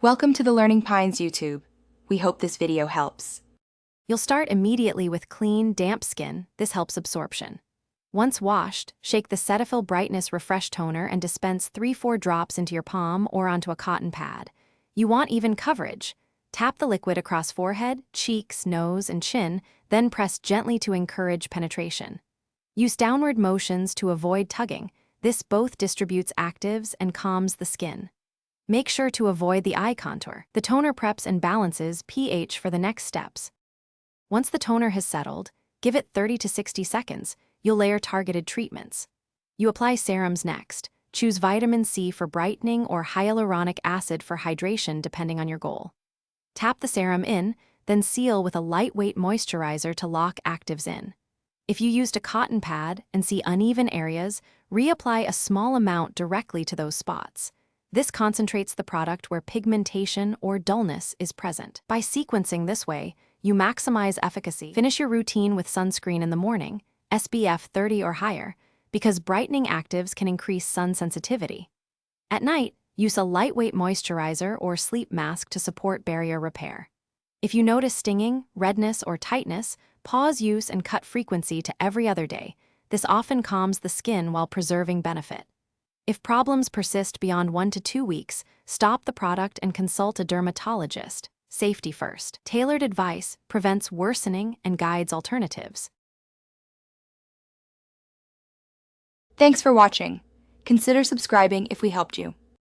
Welcome to the Learning Pines YouTube. We hope this video helps. You'll start immediately with clean, damp skin. This helps absorption. Once washed, shake the Cetaphil Brightness Refresh Toner and dispense 3-4 drops into your palm or onto a cotton pad. You want even coverage. Tap the liquid across forehead, cheeks, nose, and chin, then press gently to encourage penetration. Use downward motions to avoid tugging. This both distributes actives and calms the skin. Make sure to avoid the eye contour. The toner preps and balances pH for the next steps. Once the toner has settled, give it 30 to 60 seconds. You'll layer targeted treatments. You apply serums next. Choose vitamin C for brightening or hyaluronic acid for hydration depending on your goal. Tap the serum in, then seal with a lightweight moisturizer to lock actives in. If you used a cotton pad and see uneven areas, reapply a small amount directly to those spots. This concentrates the product where pigmentation or dullness is present. By sequencing this way, you maximize efficacy. Finish your routine with sunscreen in the morning, SPF 30 or higher, because brightening actives can increase sun sensitivity. At night, use a lightweight moisturizer or sleep mask to support barrier repair. If you notice stinging, redness, or tightness, pause use and cut frequency to every other day. This often calms the skin while preserving benefit. If problems persist beyond 1 to 2 weeks, stop the product and consult a dermatologist. Safety first. Tailored advice prevents worsening and guides alternatives. Thanks for watching. Consider subscribing if we helped you.